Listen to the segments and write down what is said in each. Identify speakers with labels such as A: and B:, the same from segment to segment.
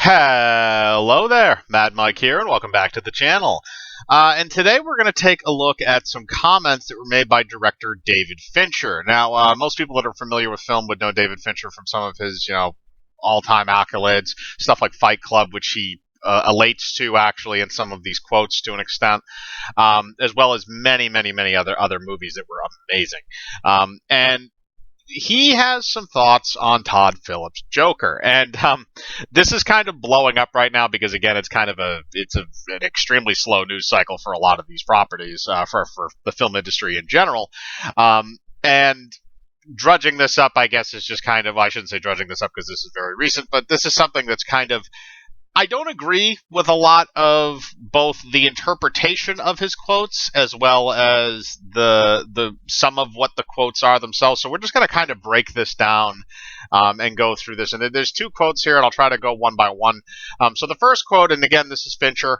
A: Hello there, Mad Mike here, and welcome back to the channel. And today we're going to take a look at some comments that were made by director David Fincher. Now, most people that are familiar with film would know David Fincher from some of his, all-time accolades, stuff like Fight Club, which he elates to actually, and some of these quotes to an extent, as well as many, many, many other movies that were amazing. And he has some thoughts on Todd Phillips' Joker, and this is kind of blowing up right now because again, an extremely slow news cycle for a lot of these properties for the film industry in general, and drudging this up, I guess, is just kind of, I shouldn't say drudging this up because this is very recent, but this is something that's kind of, I don't agree with a lot of both the interpretation of his quotes as well as the some of what the quotes are themselves. So we're just going to kind of break this down and go through this. And there's two quotes here, and I'll try to go one by one. So the first quote, and again, this is Fincher.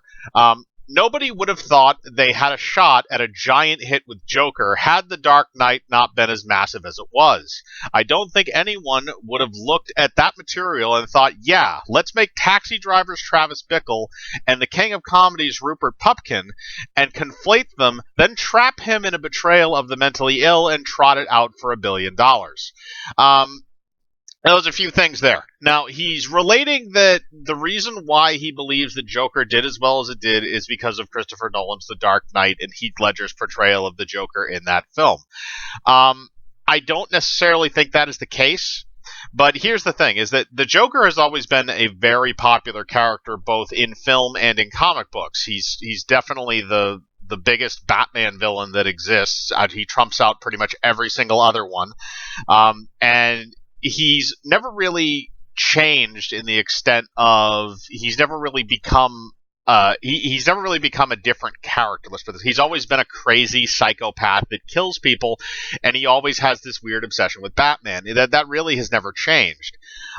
A: Nobody would have thought they had a shot at a giant hit with Joker had The Dark Knight not been as massive as it was. I don't think anyone would have looked at that material and thought, yeah, let's make Taxi Driver's Travis Bickle and the King of Comedy's Rupert Pupkin and conflate them, then trap him in a betrayal of the mentally ill and trot it out for $1 billion. There's a few things there. Now, he's relating that the reason why he believes that Joker did as well as it did is because of Christopher Nolan's The Dark Knight and Heath Ledger's portrayal of the Joker in that film. I don't necessarily think that is the case, but here's the thing, is that the Joker has always been a very popular character both in film and in comic books. He's definitely the biggest Batman villain that exists. He trumps out pretty much every single other one. And he's never really changed in the extent of he's never really become he's never really become a different character. Let's put this. He's always been a crazy psychopath that kills people, and he always has this weird obsession with Batman. That really has never changed.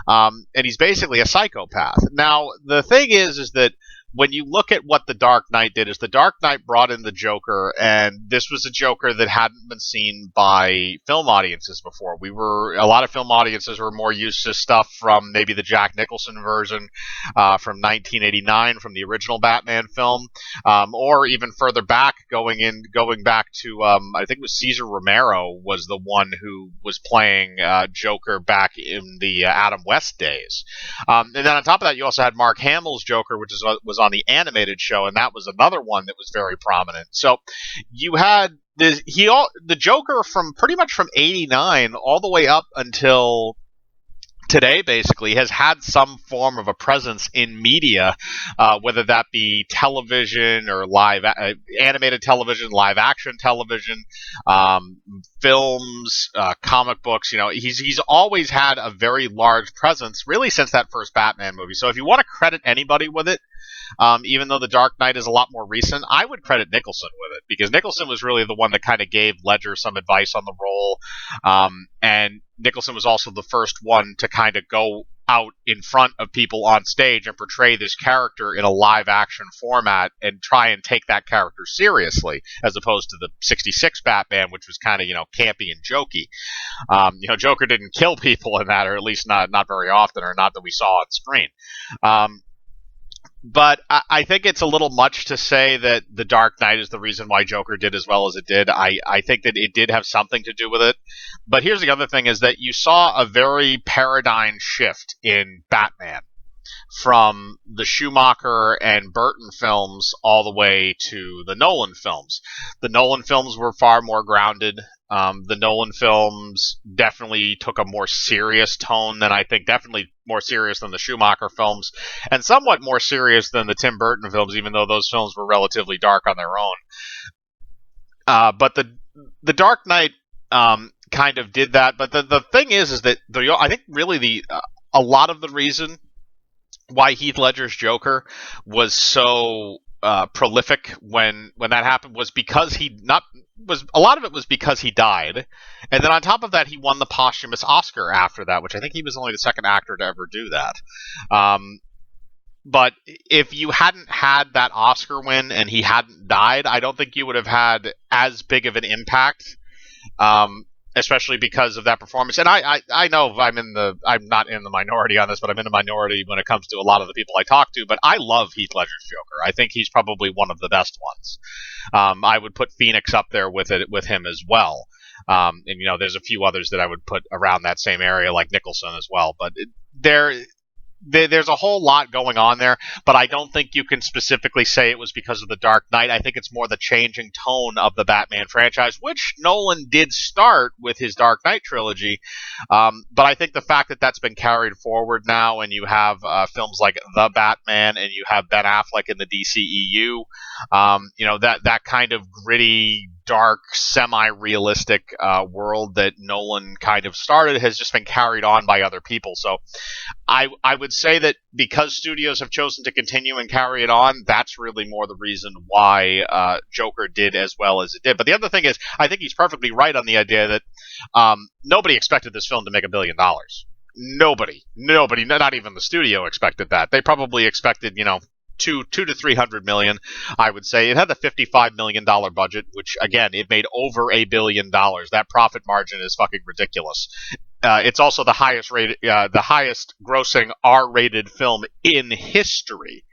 A: And he's basically a psychopath. Now, the thing is that when you look at what The Dark Knight did, is The Dark Knight brought in the Joker, and this was a Joker that hadn't been seen by film audiences before. A lot of film audiences were more used to stuff from maybe the Jack Nicholson version from 1989, from the original Batman film, or even further back, going back to I think it was Cesar Romero was the one who was playing Joker back in the Adam West days. And then on top of that, you also had Mark Hamill's Joker, which was on the animated show, and that was another one that was very prominent. So you had the Joker from pretty much from 89 all the way up until today, basically, has had some form of a presence in media, whether that be television or animated television, live action television, films, comic books. He's always had a very large presence, really, since that first Batman movie. So if you want to credit anybody with it, even though The Dark Knight is a lot more recent, I would credit Nicholson with it, because Nicholson was really the one that kind of gave Ledger some advice on the role, and Nicholson was also the first one to kind of go out in front of people on stage and portray this character in a live action format and try and take that character seriously, as opposed to the 66 Batman, which was kind of, campy and jokey. Joker didn't kill people in that, or at least not very often, or not that we saw on screen. But I think it's a little much to say that The Dark Knight is the reason why Joker did as well as it did. I think that it did have something to do with it. But here's the other thing, is that you saw a very paradigm shift in Batman from the Schumacher and Burton films all the way to the Nolan films. The Nolan films were far more grounded. The Nolan films definitely took a more serious tone than definitely more serious than the Schumacher films, and somewhat more serious than the Tim Burton films, even though those films were relatively dark on their own. But the Dark Knight kind of did that. But the thing is that I think really a lot of the reason why Heath Ledger's Joker was so prolific when that happened was because a lot of it was because he died, and then on top of that, he won the posthumous Oscar after that, which I think he was only the second actor to ever do that. But if you hadn't had that Oscar win and he hadn't died, I don't think you would have had as big of an impact especially because of that performance. And I know I'm not in the minority on this, but I'm in the minority when it comes to a lot of the people I talk to. But I love Heath Ledger's Joker. I think he's probably one of the best ones. I would put Phoenix up there with him as well. And there's a few others that I would put around that same area, like Nicholson as well. But there's a whole lot going on there, but I don't think you can specifically say it was because of The Dark Knight. I think it's more the changing tone of the Batman franchise, which Nolan did start with his Dark Knight trilogy. But I think the fact that that's been carried forward now, and you have films like The Batman, and you have Ben Affleck in the DCEU, that kind of gritty, dark, semi-realistic world that Nolan kind of started has just been carried on by other people. So I would say that because studios have chosen to continue and carry it on, that's really more the reason why Joker did as well as it did. But the other thing is, I think he's perfectly right on the idea that nobody expected this film to make $1 billion. Nobody, not even the studio expected that. They probably expected, two to 300 million. I would say it had a $55 million budget, which again, it made over $1 billion. That profit margin is fucking ridiculous. It's also the highest grossing R-rated film in history.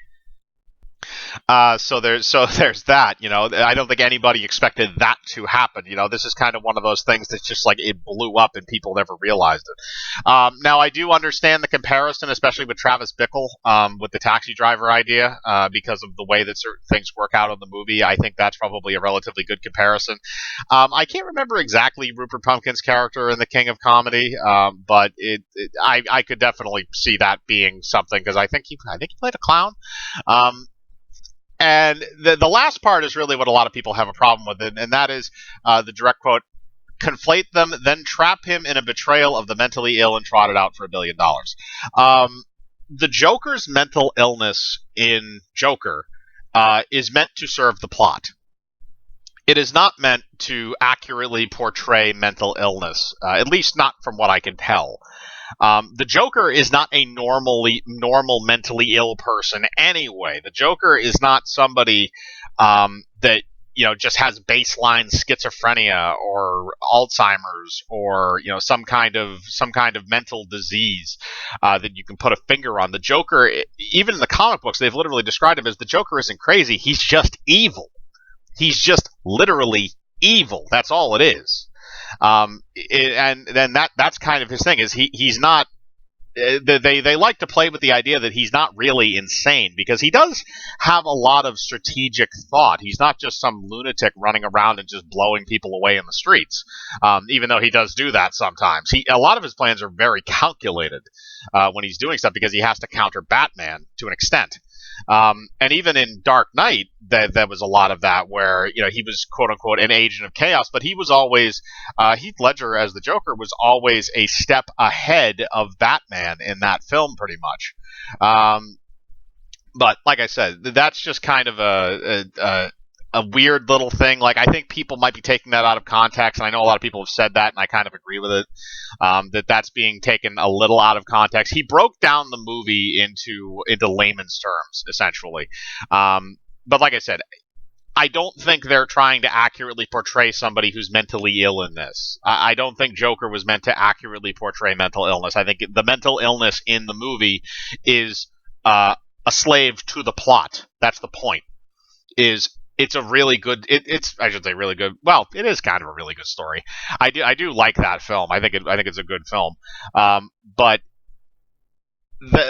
A: So there's that. I don't think anybody expected that to happen. This is kind of one of those things that's just like it blew up and people never realized it. Now I do understand the comparison, especially with Travis Bickle, with the Taxi Driver idea, because of the way that certain things work out in the movie. I think that's probably a relatively good comparison. I can't remember exactly Rupert Pumpkin's character in The King of Comedy, but I could definitely see that being something, because I think he played a clown. And the last part is really what a lot of people have a problem with, and that is the direct quote: conflate them, then trap him in a betrayal of the mentally ill and trot it out for $1 billion. The Joker's mental illness in Joker is meant to serve the plot. It is not meant to accurately portray mental illness, at least not from what I can tell. The Joker is not a normal mentally ill person anyway. The Joker is not somebody that just has baseline schizophrenia or Alzheimer's or some kind of mental disease that you can put a finger on. The Joker, even in the comic books, they've literally described him as the Joker isn't crazy. He's just evil. He's just literally evil. That's all it is. And then that's kind of his thing, is he's not. They like to play with the idea that he's not really insane, because he does have a lot of strategic thought. He's not just some lunatic running around and just blowing people away in the streets, even though he does do that sometimes. A lot of his plans are very calculated when he's doing stuff, because he has to counter Batman to an extent. And even in Dark Knight, there was a lot of that, where he was quote unquote an agent of chaos, but he was always Heath Ledger as the Joker was always a step ahead of Batman in that film, pretty much. But like I said, that's just kind of a weird little thing. Like, I think people might be taking that out of context, and I know a lot of people have said that, and I kind of agree with it, that's being taken a little out of context. He broke down the movie into layman's terms, essentially. But like I said, I don't think they're trying to accurately portray somebody who's mentally ill in this. I don't think Joker was meant to accurately portray mental illness. I think the mental illness in the movie is a slave to the plot. That's the point. It's a really good. I should say really good. Well, it is kind of a really good story. I do like that film. I think it's a good film. But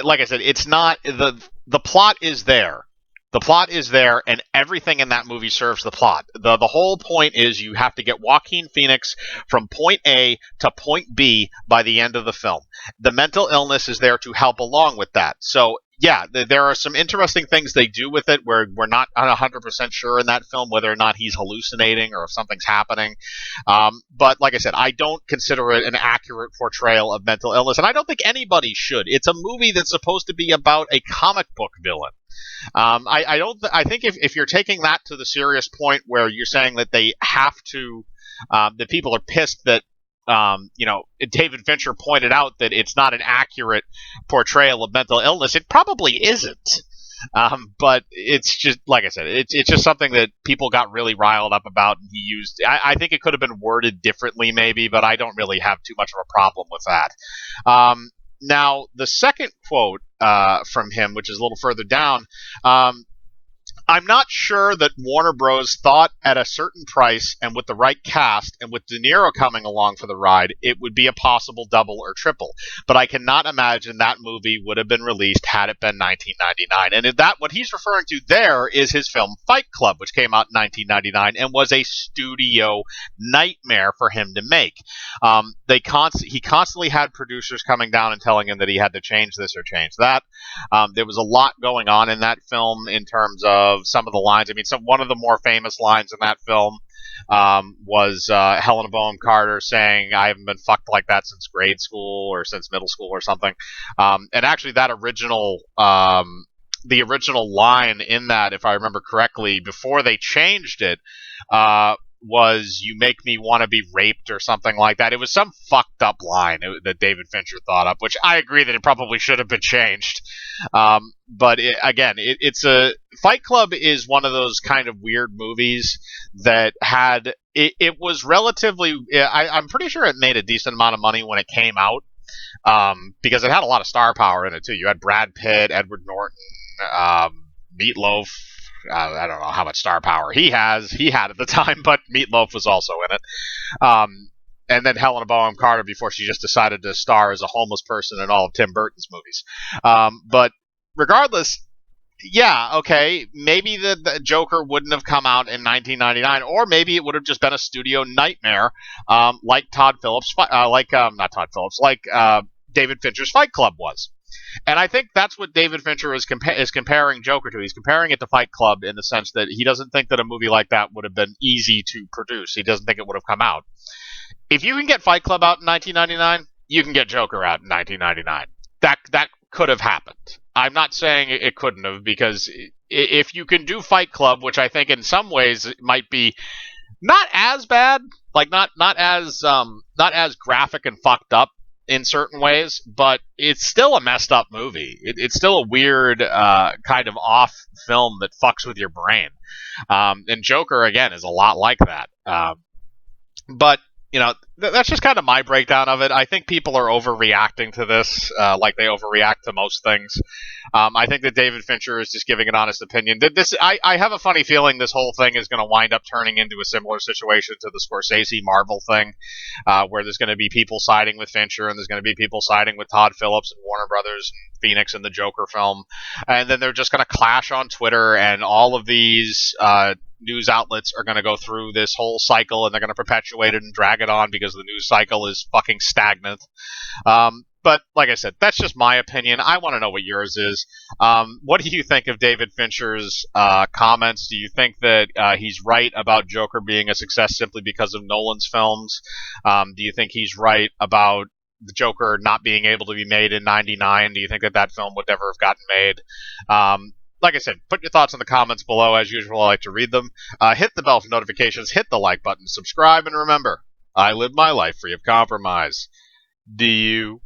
A: like I said, it's not the plot is there. The plot is there, and everything in that movie serves the plot. The whole point is you have to get Joaquin Phoenix from point A to point B by the end of the film. The mental illness is there to help along with that. So, yeah, there are some interesting things they do with it where we're not 100% sure in that film whether or not he's hallucinating or if something's happening. But like I said, I don't consider it an accurate portrayal of mental illness, and I don't think anybody should. It's a movie that's supposed to be about a comic book villain. I think if you're taking that to the serious point where you're saying that they have to, that people are pissed that, David Fincher pointed out that it's not an accurate portrayal of mental illness, it probably isn't. But it's just like I said, it's just something that people got really riled up about, and he used. I think it could have been worded differently, maybe, but I don't really have too much of a problem with that. Now, the second quote from him, which is a little further down, um, I'm not sure that Warner Bros. Thought at a certain price and with the right cast and with De Niro coming along for the ride, it would be a possible double or triple. But I cannot imagine that movie would have been released had it been 1999. And that what he's referring to there is his film Fight Club, which came out in 1999 and was a studio nightmare for him to make. He constantly had producers coming down and telling him that he had to change this or change that. There was a lot going on in that film in terms of some of the lines. I mean, one of the more famous lines in that film was Helena Bonham Carter saying, "I haven't been fucked like that since grade school or since middle school or something." And actually, that the original line in that, if I remember correctly, before they changed it, was "You make me want to be raped" or something like that. It was some fucked up line that David Fincher thought up, which I agree that it probably should have been changed. But it's a Fight Club is one of those kind of weird movies that had it was relatively. I'm pretty sure it made a decent amount of money when it came out, because it had a lot of star power in it too. You had Brad Pitt, Edward Norton, Meatloaf. I don't know how much star power he had at the time, but Meatloaf was also in it. And then Helena Bonham Carter before she just decided to star as a homeless person in all of Tim Burton's movies. But regardless, yeah, okay, maybe the Joker wouldn't have come out in 1999, or maybe it would have just been a studio nightmare, like David Fincher's Fight Club was. And I think that's what David Fincher is comparing Joker to. He's comparing it to Fight Club in the sense that he doesn't think that a movie like that would have been easy to produce. He doesn't think it would have come out. If you can get Fight Club out in 1999, you can get Joker out in 1999. That could have happened. I'm not saying it couldn't have, because if you can do Fight Club, which I think in some ways it might be not as bad, like not as graphic and fucked up in certain ways, but it's still a messed up movie. It's still a weird kind of off film that fucks with your brain. And Joker again is a lot like that. But that's just kind of my breakdown of it. I think people are overreacting to this, like they overreact to most things. I think that David Fincher is just giving an honest opinion. I have a funny feeling this whole thing is going to wind up turning into a similar situation to the Scorsese Marvel thing, where there's going to be people siding with Fincher and there's going to be people siding with Todd Phillips and Warner Brothers and Phoenix and the Joker film, and then they're just going to clash on Twitter, and all of these news outlets are going to go through this whole cycle, and they're going to perpetuate it and drag it on because the news cycle is fucking stagnant. But like I said, that's just my opinion. I want to know what yours is. What do you think of David Fincher's comments? Do you think that he's right about Joker being a success simply because of Nolan's films? Do you think he's right about the Joker not being able to be made in '99? Do you think that film would never have gotten made? Like I said, put your thoughts in the comments below. As usual, I like to read them. Hit the bell for notifications, hit the like button, subscribe, and remember, I live my life free of compromise. Do you?